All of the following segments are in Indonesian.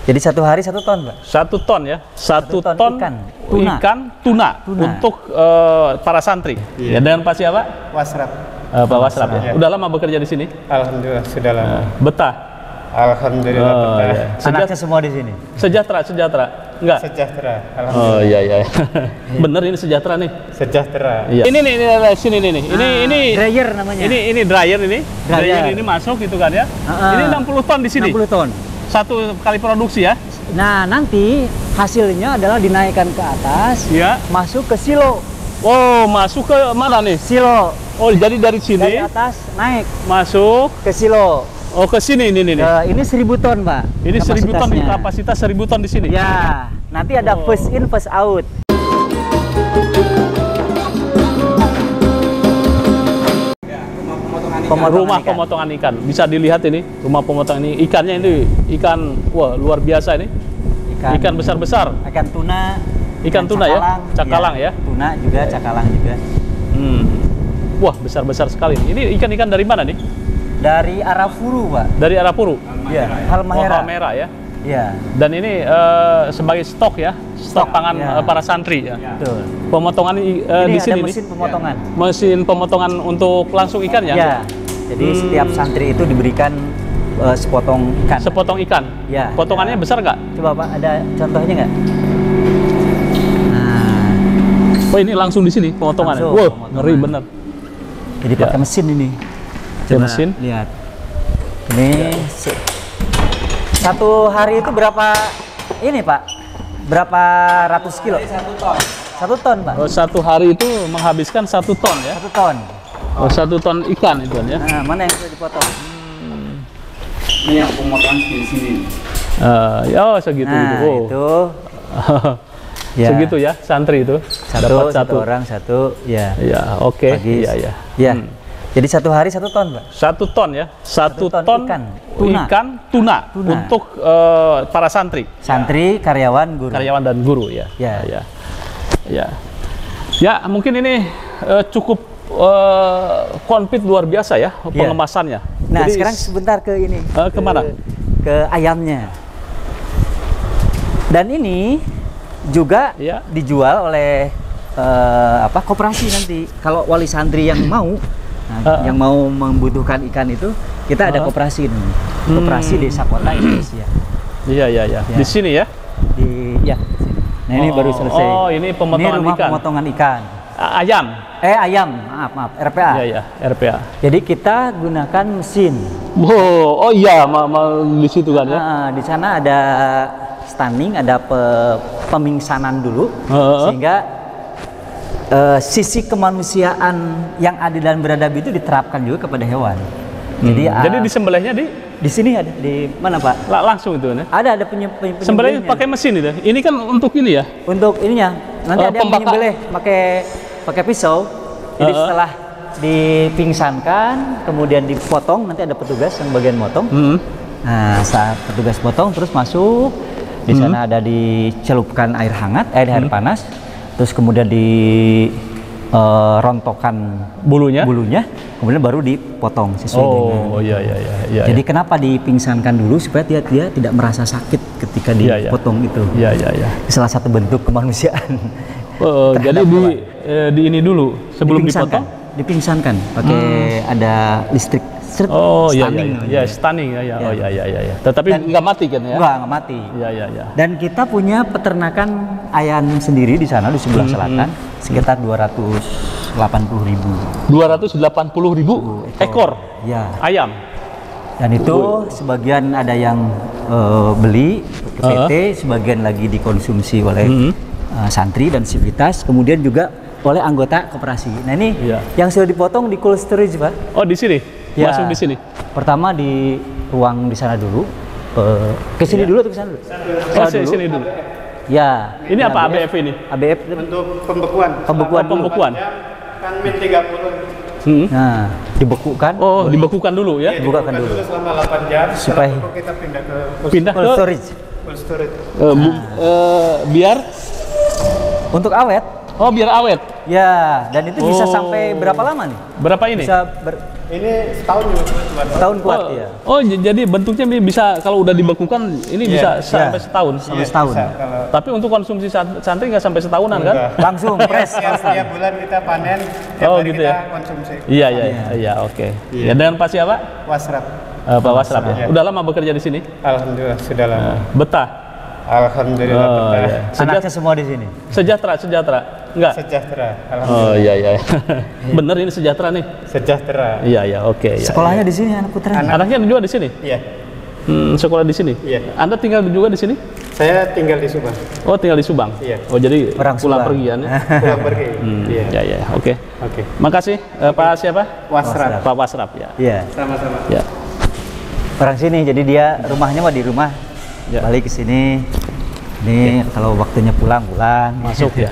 Jadi satu hari 1 ton, Pak? 1 ton ya, 1 ton ikan tuna untuk para santri. Ya, dengan Pak siapa? Wasrap. Pak Wasrap ya. Udah lama bekerja di sini? Alhamdulillah sudah lama. Betah? Alhamdulillah betah. Ya. Anaknya semua di sini? Sejahtera? Enggak? Sejahtera. Oh iya. Bener ini sejahtera nih? Sejahtera. Iya. Ini sini nih. Ini dryer namanya. Ini dryer ini. Dryer ini masuk gitu kan ya. Ini 60 ton di sini. 60 ton. Satu kali produksi ya. Nah, nanti hasilnya adalah dinaikkan ke atas, ya, masuk ke silo. Oh, masuk ke mana nih? Silo. Oh, jadi dari sini dari atas naik masuk ke silo. Oh, ke sini ini. Ini 1000 ton, Pak. Ini 1000 ton, kapasitas 1000 ton di sini. Ya, nanti ada first in first out. Rumah pemotongan ikan. Bisa dilihat ini, rumah pemotongan ini. Ikannya ini ikan, wah, luar biasa ini. Ikan besar-besar. Ikan tuna. Ikan tuna ya? Cakalang ya? Tuna juga, cakalang juga. Wah, besar-besar sekali. Ini ikan-ikan dari mana nih? Dari Arafuru, Pak. Dari Arafuru? Iya, Halmahera. Halmahera ya? Iya. Dan ini sebagai stok ya? Stok pangan para santri ya? Betul. Pemotongan di sini ada mesin pemotongan. Mesin pemotongan untuk langsung ikan ya? Iya. Jadi setiap santri itu diberikan sepotong ikan. Sepotong ikan? Ya. Potongannya besar nggak? Coba Pak, ada contohnya nggak? Nah. Oh, ini langsung di sini pemotongannya? Wow, ngeri bener. Jadi pakai mesin ini. Coba mesin? Lihat. Ini satu hari itu berapa ini Pak? Berapa ratus kilo? 1 ton. 1 ton, Pak. Oh, satu hari itu menghabiskan 1 ton ya? 1 ton. Oh, 1 ton ikan itu ya? Nah, mana yang sudah dipotong? Ini yang pemotongan di sini. Ya, segitu nah, gitu. Oh. Itu. Ya. Segitu ya, santri itu. Dapat satu orang satu, ya. Ya, oke. Iya. Ya. Jadi satu hari 1 ton, Pak. 1 ton ya, 1 ton ikan tuna untuk para santri. Santri, karyawan, guru. Karyawan dan guru ya. Ya, mungkin ini cukup komplit luar biasa ya pengemasannya. Nah, jadi, sekarang sebentar ke ini. Kemana? Ke ayamnya. Dan ini juga dijual oleh koperasi nanti. Kalau wali santri yang mau, yang mau membutuhkan ikan itu, kita ada koperasi ini. Koperasi Desa Kota Indonesia. Iya. Di sini ya? Sini. Nah, ini baru selesai. Oh, ini pemotongan rumah ikan. Pemotongan ikan. Ayam. Ayam. Maaf, RPA. Iya, RPA. Jadi kita gunakan mesin. Oh iya, di situ kan ya? Di sana ada stunning, ada pemingsanan dulu, sehingga sisi kemanusiaan yang adil dan beradab itu diterapkan juga kepada hewan. Jadi disembelihnya di sini ada, di mana Pak? Langsung itu ya? Ada sembelihnya pakai mesin itu. Ini kan untuk ini ya? Untuk ininya. Nanti ada yang menyembelih pakai pisau. Jadi setelah dipingsankan, kemudian dipotong, nanti ada petugas yang bagian motong. Nah, saat petugas potong terus masuk, di sana ada dicelupkan air hangat, air panas, terus kemudian rontokan bulunya, kemudian baru dipotong sesuai dengan. Iya. Jadi kenapa dipingsankan dulu supaya dia tidak merasa sakit ketika dipotong itu. Iya. Salah satu bentuk kemanusiaan. Jadi di ini dulu sebelum dipotong. Dipingsankan pakai ada listrik. Stunning ya. Tetapi nggak mati kan ya? Nggak mati. Iya. Dan kita punya peternakan ayam sendiri di sana di sebelah selatan, sekitar 280.000. 280.000 ekor ayam. Dan itu sebagian ada yang beli ke PT, sebagian lagi dikonsumsi oleh santri dan sivitas, kemudian juga oleh anggota koperasi. Nah ini yang sudah dipotong di cold storage, Pak. Oh, di sini? Masuk di sini? Pertama di ruang di sana dulu. Ke sini dulu atau ke sana dulu? Sini dulu. Ya. Ini apa ABF ini? ABF untuk pembekuan. Pembekuan. Kan min 30. Nah, dibekukan. Oh, dibekukan dulu ya? Dibekukan dulu selama 8 jam. Supaya kita pindah ke cold storage. Biar untuk awet. Oh, biar awet. Ya, dan itu bisa sampai berapa lama nih? Berapa ini? Bisa Ini setahun juga kuat. Setahun kuat ya. Oh, jadi bentuknya ini bisa kalau udah dibekukan ini bisa sampai setahun. Sampai setahun. Bisa, kalau Tapi untuk konsumsi santri nggak sampai setahunan kan? enggak. Langsung press. Tiap bulan kita panen, tiap Oh, hari gitu kita ya? konsumsi. Iya, oke. Ya, dengan Pak siapa? Wasrap. Pak Wasrap ya. Iya. Udah lama bekerja di sini? Alhamdulillah sudah lama. Betah. Alhamdulillah Oh, betah. iya. Anaknya semua di sini. Sejahtera. Enggak? Sejahtera. Oh, Alhamdulillah. iya. Bener ini sejahtera nih. Sejahtera. Iya, oke. Ya, Sekolahnya di sini anak putra. Anaknya juga di sini? Iya. Sekolah di sini? Iya. Anda tinggal juga di sini? Saya tinggal di Subang. Oh, tinggal di Subang? Iya. Oh, jadi Orang pulang Subang. pergian ya? Pulang pergi. Iya. Ya, oke. Oke. Makasih, Pak siapa? Wasrap. Pak Wasrap, ya. Iya. Sama-sama. Ya. Orang sini, jadi dia rumahnya mah di rumah. Ya. Balik ke sini. Ini kalau waktunya pulang. Masuk ya.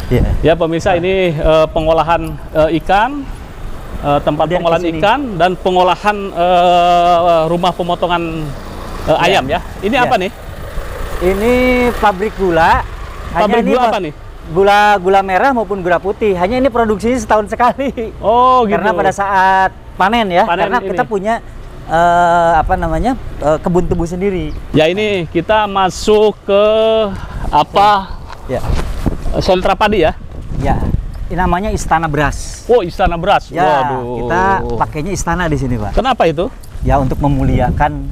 Iya. Ya, pemirsa, ini pengolahan ikan, tempat Kemudian pengolahan ke sini. ikan dan pengolahan rumah pemotongan ayam ya. Ini Ya. apa nih? Ini pabrik gula. Pabrik ini gula apa nih? Gula merah maupun gula putih. Hanya ini produksinya setahun sekali. Oh, gitu. Karena pada saat panen ya. Panen Karena ini. kita punya kebun tebu sendiri. Ya, ini kita masuk ke apa? Ya. Sentra padi ya. Ya. Ini namanya Istana Beras. Oh, Istana Beras. Ya, Waduh. kita pakainya istana di sini, Pak. Kenapa itu? Ya, untuk memuliakan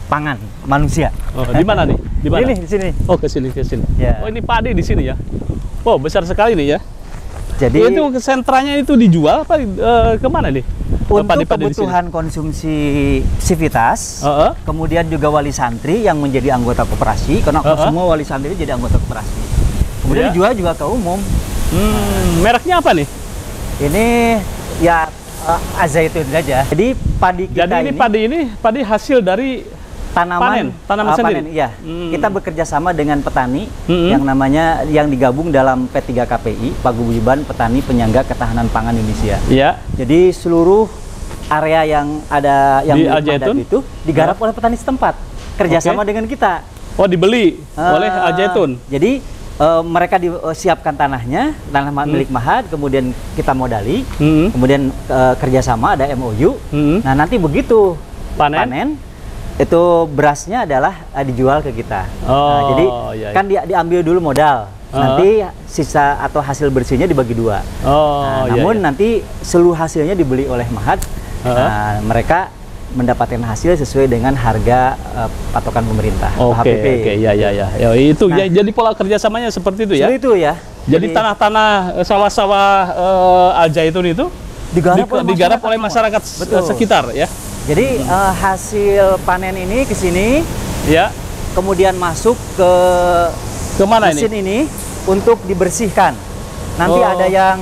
pangan manusia. Oh, di mana nih? Di mana? Ini di sini. Oh, ke sini. Ya. Oh, ini padi di sini ya. Oh, besar sekali nih ya. Jadi Itu sentranya itu dijual apa kemana nih? untuk Padi-padi di sini? kebutuhan konsumsi Civitas, Heeh. kemudian juga wali santri yang menjadi anggota koperasi, karena semua wali santri jadi anggota koperasi. Kemudian Ya. dijual juga ke umum. Mereknya apa nih? Ini ya azaitun saja. Jadi padi kita Jadi ini padi hasil dari tanaman tanaman sendiri? Iya. Kita bekerja sama dengan petani Hmm. yang digabung dalam P3KPI, Paguyuban Petani Penyangga Ketahanan Pangan Indonesia. Iya. Jadi seluruh area yang ada yang Di milik Al-Zaitun? Mahdad itu digarap oleh petani setempat, kerjasama dengan kita. Oh, dibeli oleh Eh, Al-Zaitun. Jadi mereka disiapkan tanah milik Mahad, kemudian kita modali, kemudian kerjasama ada MOU. Nah, nanti begitu panen itu berasnya adalah dijual ke kita. Nah, jadi iya. kan diambil dulu modal, nanti sisa atau hasil bersihnya dibagi dua. Oh, iya, Namun iya. nanti seluruh hasilnya dibeli oleh Mahad. Nah, mereka mendapatkan hasil sesuai dengan harga patokan pemerintah. Oke, ya. Ya, itu Nah. ya, jadi pola kerjasamanya seperti itu ya. Seperti itu ya. Jadi tanah-tanah sawah-sawah Al-Zaitun itu digarap oleh masyarakat Betul. sekitar ya. Jadi hasil panen ini ke sini, Ya. kemudian masuk ke Kemana mesin ini? ini untuk dibersihkan. Nanti Oh. ada yang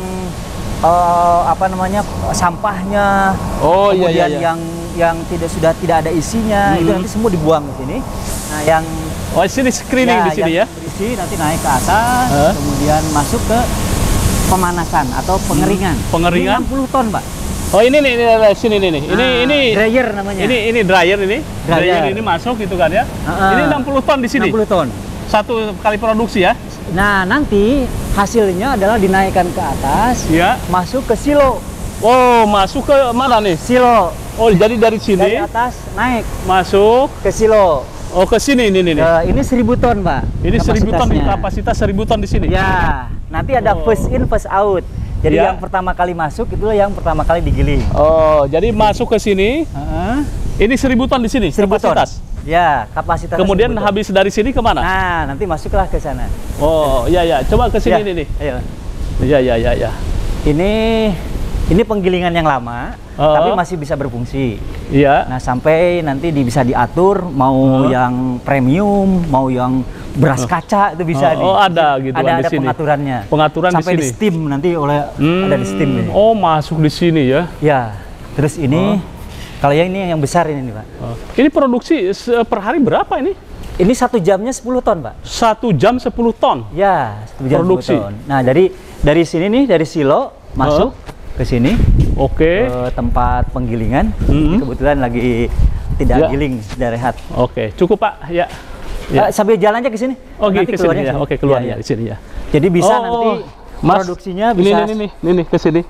sampahnya, Oh, iya, kemudian iya. yang sudah tidak ada isinya, itu nanti semua dibuang ke sini. Nah, yang Oh, sini screening di sini ya. yang berisi nanti naik ke atas, kemudian masuk ke pemanasan atau pengeringan. Pengeringan? Ini 60 ton, Pak. Oh, ini nih sini nih. Ini dryer namanya. ini dryer ini. Dryer. Ini masuk gitu kan ya. Ini 60 ton di sini. 60 ton. Satu kali produksi ya. Nah, nanti hasilnya adalah dinaikkan ke atas, Ya. masuk ke silo. Oh, masuk ke mana nih? Silo Oh, jadi dari dari sini atas naik masuk. ke silo. Oh, ke sini ini. Ini 1000 ton, Pak. Ini 1000 ton, kapasitasnya. kapasitas 1000 ton di sini. Ya, nanti ada first in, first out. Jadi Ya. yang pertama kali masuk itulah yang pertama kali digiling. Oh, jadi masuk ke sini. Ini 1000 ton di sini 1000 ton. kapasitas. Ya, kapasitas. Kemudian 1000 ton. habis dari sini kemana? Nah, nanti masuklah ke sana. Oh, iya. Coba ke sini Ya, nih. Ayo. Iya. Ini penggilingan yang lama, tapi masih bisa berfungsi. Iya. Nah, sampai nanti bisa diatur mau yang premium, mau yang beras kaca itu bisa. Oh, ada gitu kan di ada sini. pengaturannya. Pengaturan sampai di di sini. steam nanti ada di steam ini. Oh, masuk di sini ya. Ya. Terus ini kalau yang ini yang besar ini nih, Pak. Ini produksi per hari berapa ini? Ini 1 jamnya 10 ton, Pak. 1 jam 10 ton. Ya, 1 jam Produksi. 10 ton. Nah, dari sini nih, dari silo masuk ke sini. Oke. Ke tempat penggilingan. Kebetulan lagi tidak Ya. giling, sudah rehat. Oke, cukup Pak. Ya. Sambil jalan aja ke sini. Oke, Nanti ke sini keluarnya ya. sini. Oke, keluarnya Ya, ya. di sini ya. Jadi bisa Oh, nanti Mas, produksinya bisa Ini ke sini.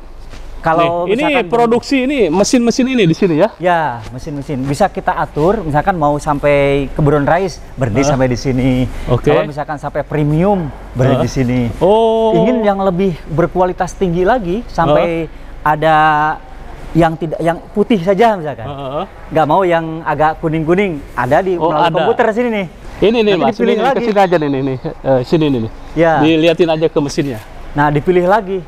Kalau nih, ini misalkan produksi ini mesin-mesin ini di sini ya? Ya, mesin-mesin bisa kita atur. Misalkan mau sampai keburon rice berhenti sampai di sini. Oke. Kalau misalkan sampai premium berhenti di sini. Oh. Ingin yang lebih berkualitas tinggi lagi sampai ada yang tidak, yang putih saja misalkan. Nggak mau yang agak kuning-kuning. Ada di melalui komputer sini nih. Ini nih Nanti Mas, ini dipilih lagi. kesini aja nih, sini nih. Ya. Dilihatin aja ke mesinnya. Nah, dipilih lagi.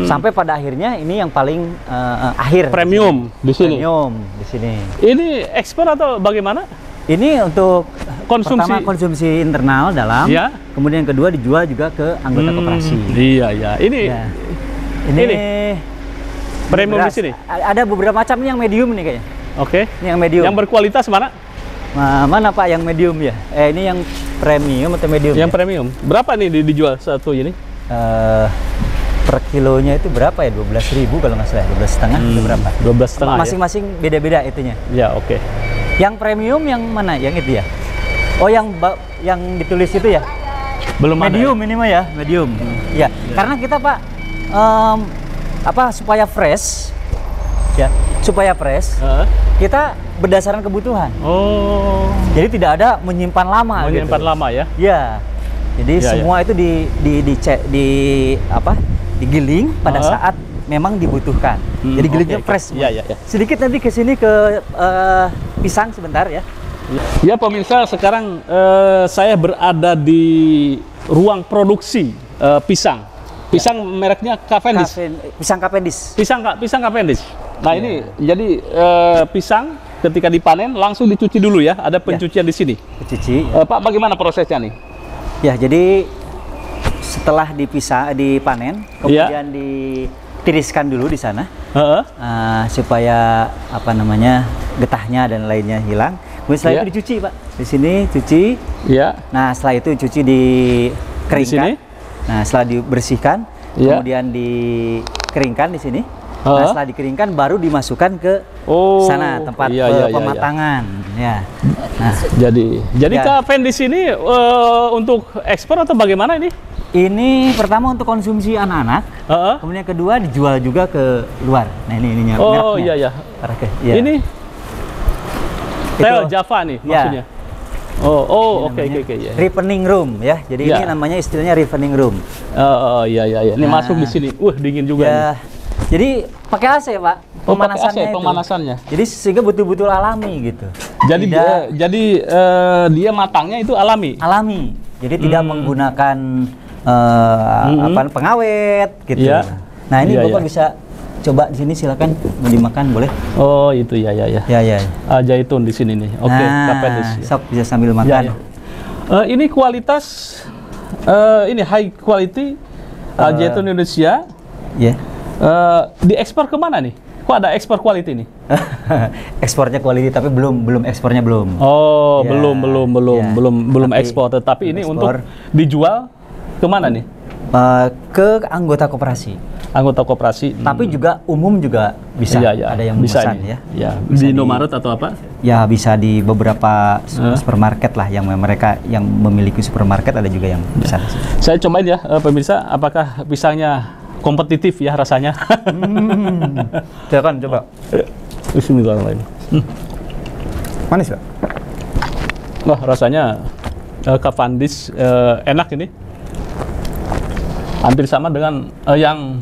Sampai pada akhirnya ini yang paling akhir. Premium di sini. Premium di sini. Ini ekspor atau bagaimana? Ini untuk Konsumsi. pertama konsumsi internal dalam. Ya. Kemudian yang kedua dijual juga ke anggota koperasi. Iya, ya. Ini Ya. Ini premium di beras. sini. Ada beberapa macam nih yang medium nih kayaknya. Oke. Ini yang medium. Yang berkualitas mana? Mana Pak yang medium ya? Ini yang premium atau medium? Yang ya? premium. Berapa nih dijual satu ini? Per kilonya itu berapa ya? 12.000 kalau nggak salah, 12,5 atau berapa? 12,5 ya? Masing-masing beda-beda itunya. Ya, oke. Yang premium yang mana? Yang itu ya? Oh, yang ditulis itu ya? Belum Medium ada. ini mah ya, medium. Ya, karena kita Pak supaya fresh ya, supaya fresh kita berdasarkan kebutuhan. Oh. Jadi tidak ada menyimpan lama. Menyimpan gitu. lama ya? Ya. Jadi Ya, semua itu digiling pada saat memang dibutuhkan. Jadi gilingnya oke. fresh. Ya, ya, ya. Sedikit nanti ke sini ke pisang sebentar ya. Ya pemirsa, sekarang saya berada di ruang produksi pisang. Pisang mereknya Cavendish. Pisang Cavendish. Pisang Cavendish. Nah ini jadi pisang ketika dipanen langsung dicuci dulu ya. Ada pencucian di sini. Dicuci. Pak, bagaimana prosesnya nih? Ya, jadi setelah dipanen, kemudian ditiriskan dulu di sana supaya getahnya dan lainnya hilang. Kemudian setelah itu dicuci Pak. Di sini cuci. Ya. Nah setelah itu cuci dikeringkan. Nah setelah dibersihkan, kemudian dikeringkan di sini. Nah setelah dikeringkan baru dimasukkan ke sana tempat pematangan. Ya. Nah, jadi Cavendish ini untuk ekspor atau bagaimana ini? Ini pertama untuk konsumsi anak-anak, kemudian kedua dijual juga ke luar. Nah ininya. Oh mereknya. iya. Ya. Ini Tel Java nih maksudnya. Oke. Ya. Ripening room ya. Jadi ini namanya istilahnya ripening room. Iya. Ini masuk di sini. Dingin juga nih. Jadi pakai AC Pak. Pemanasannya. Jadi sehingga betul-betul alami gitu. Jadi dia matangnya itu alami. Alami. Jadi tidak menggunakan pengawet gitu. Ya. Nah ini Bapak bisa coba di sini, silakan mau dimakan boleh. Oh itu ya. Ya. Zaitun di sini nih. Oke. Cavendish. Sok bisa sambil makan. Ini kualitas ini high quality zaitun Indonesia. Ya. Diekspor kemana nih? Kok ada ekspor quality nih? Ekspornya quality tapi belum ekspornya belum. Oh, ya, belum ekspor. Tetapi ini untuk dijual kemana nih? Ke anggota koperasi. Anggota koperasi. Tapi juga umum juga bisa. Ada yang bisa memesan ini. ya. Di Indomaret atau apa? Ya bisa di beberapa supermarket lah yang mereka yang memiliki supermarket, ada juga yang pesan. Saya cobain ya pemirsa, apakah pisangnya kompetitif ya rasanya. Silakan coba. Bismillahirrahmanirrahim. Manis Pak? Wah rasanya Cavendish enak ini. Hampir sama dengan yang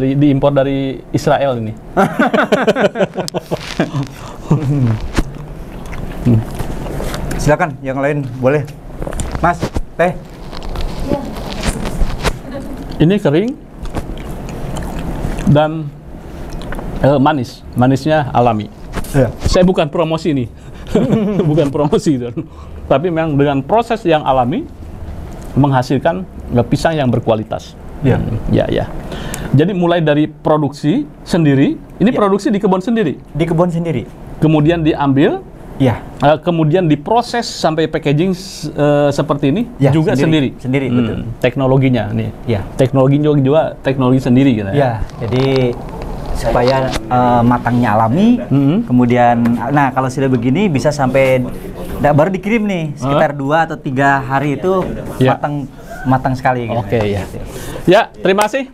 diimpor dari Israel ini. Silakan yang lain boleh. Mas, teh. Ini kering dan manisnya alami. Ya. Saya bukan promosi nih, bukan promosi, tapi memang dengan proses yang alami menghasilkan pisang yang berkualitas. Ya. Ya. Jadi mulai dari produksi sendiri, ini produksi di kebun sendiri. Di kebun sendiri. Kemudian diambil. Ya. Kemudian diproses sampai packaging seperti ini juga sendiri. Sendiri betul. Teknologinya nih. Ya. Teknologinya juga teknologi sendiri gitu ya. Jadi supaya matangnya alami. Kemudian, nah kalau sudah begini bisa sampai baru dikirim nih sekitar 2 atau 3 hari itu matang sekali. Gitu. Oke ya. Ya terima kasih.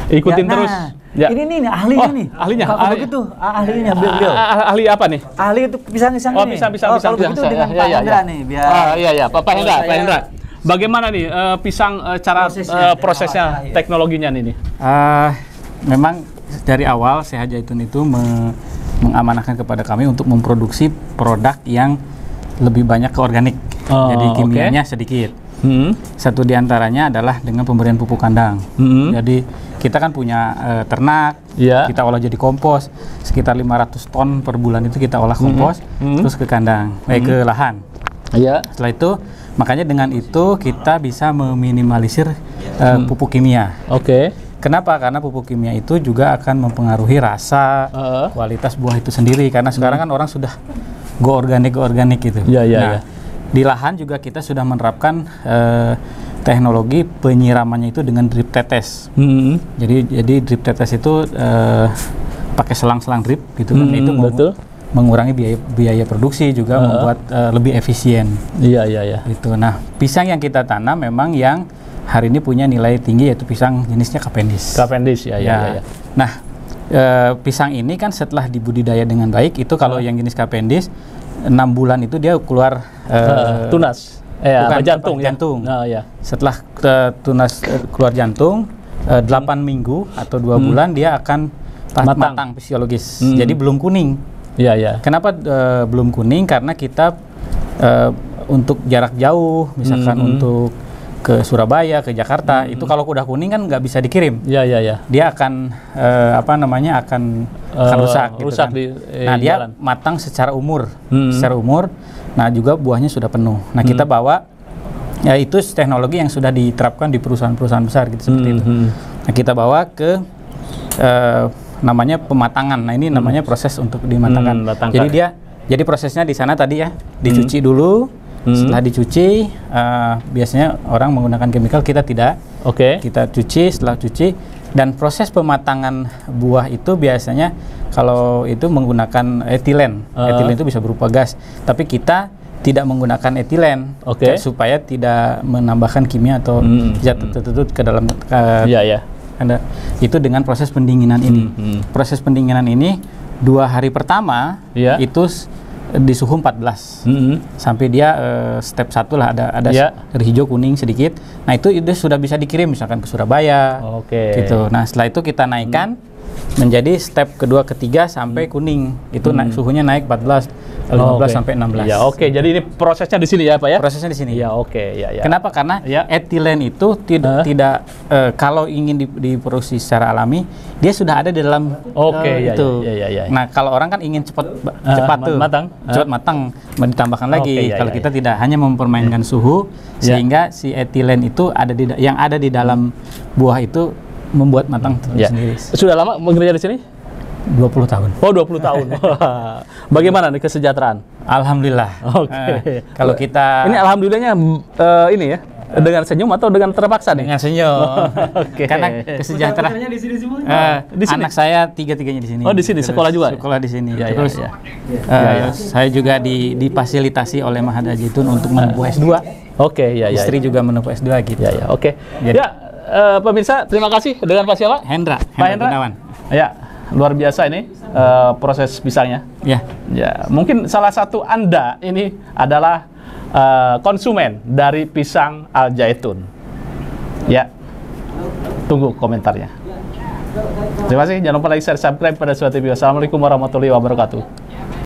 Ikutin Ya, terus. nah, Ya. Ini nih ahlinya Oh, nih. ahlinya, Kalau ahli. begitu, ahlinya beliau. Ahli apa nih? Ahli untuk pisang-pisang Oh, ini. pisang. Kalau begitu dengan Pak Hendra nih, biar. Iya, Pak Hendra, Kalau Pak Hendra. Bagaimana nih pisang cara prosesnya Iya. teknologinya nih? Memang dari awal Sehat Zaitun itu mengamanahkan kepada kami untuk memproduksi produk yang lebih banyak ke organik. Oh, Jadi kimianya oke. sedikit. Hmm. Satu diantaranya adalah dengan pemberian pupuk kandang. Hmm. Jadi kita kan punya ternak, Iya. kita olah jadi kompos, sekitar 500 ton per bulan itu kita olah kompos, terus ke kandang, ke lahan. Iya. Setelah itu, makanya dengan itu kita bisa meminimalisir pupuk kimia. Oke. Kenapa? Karena pupuk kimia itu juga akan mempengaruhi rasa, kualitas buah itu sendiri. Karena sekarang kan orang sudah go organik gitu. Iya, iya, Nah, iya. di lahan juga kita sudah menerapkan teknologi penyiramannya itu dengan drip tetes. Hmm. Jadi drip tetes itu pakai selang-selang drip gitu kan. Itu betul. mengurangi biaya produksi juga membuat lebih efisien. Iya, iya, iya. Gitu. Nah, pisang yang kita tanam memang yang hari ini punya nilai tinggi, yaitu pisang jenisnya Cavendish. Cavendish, ya, ya, ya. Nah, pisang ini kan setelah dibudidaya dengan baik, itu kalau yang jenis Cavendish 6 bulan itu dia keluar tunas. bukan, jantung. jantung. Ya? Ya. Setelah tunas keluar jantung 8 minggu atau 2 bulan dia akan matang fisiologis. Jadi belum kuning. Iya, iya. Kenapa belum kuning? Karena kita untuk jarak jauh, misalkan untuk ke Surabaya, ke Jakarta, itu kalau udah kuning kan nggak bisa dikirim. Iya, iya, iya. Dia akan akan rusak. Gitu rusak kan. di Nah, dia jalan. matang secara umur, Nah, juga buahnya sudah penuh. Nah, kita bawa ya itu teknologi yang sudah diterapkan di perusahaan-perusahaan besar gitu seperti itu. Nah, kita bawa ke namanya pematangan. Nah, ini namanya proses untuk dimatangkan. Jadi prosesnya di sana tadi ya, dicuci dulu. Setelah dicuci, biasanya orang menggunakan chemical, kita tidak. Oke. Kita cuci, setelah cuci, dan proses pematangan buah itu biasanya kalau itu menggunakan etilen. Etilen itu bisa berupa gas, tapi kita tidak menggunakan etilen supaya tidak menambahkan kimia atau zat tertentu ke dalam. Iya, iya. Itu dengan proses pendinginan ini. Proses pendinginan ini 2 hari pertama itu di suhu 14 sampai dia step 1 lah, ada dari hijau kuning sedikit. Nah, itu sudah bisa dikirim misalkan ke Surabaya. Gitu. Nah, setelah itu kita naikkan menjadi step kedua, ketiga sampai kuning. Itu suhunya naik 14, 15 sampai 16. Ya, oke. Jadi ini prosesnya di sini ya, Pak ya? Prosesnya di sini. Ya, oke. Ya, ya. Kenapa? Karena etilen itu tidak kalau ingin diproduksi secara alami, dia sudah ada di dalam itu. Ya. Nah, kalau orang kan ingin cepat matang, ditambahkan lagi. Kalau kita tidak, hanya mempermainkan suhu sehingga si etilen itu yang ada di dalam buah itu membuat matang sendiri. Sudah lama bekerja di sini? 20 tahun. Oh, 20 tahun. Bagaimana nih kesejahteraan? Alhamdulillah. Oke. Kalau kita ini alhamdulillahnya ini ya, dengan senyum atau dengan terpaksa nih? Dengan senyum. Oke. Karena kesejahteraan. di sini semua. Di sini? Anak saya tiga-tiganya di sini. Oh, di sini sekolah juga? Sekolah di sini. Ya, Terus saya juga difasilitasi oleh Mahad Zaitun untuk menempuh S2. Oke, ya. Istri juga menempuh S2 gitu. Ya, oke. Ya, pemirsa, terima kasih dengan Pak siapa? Hendra Gunawan. Ya, luar biasa ini proses pisangnya. Ya. Ya, mungkin salah satu Anda ini adalah konsumen dari pisang Al Zaitun. Ya, tunggu komentarnya. Terima kasih. Jangan lupa like, share, subscribe pada Suara TV. Assalamualaikum warahmatullahi wabarakatuh.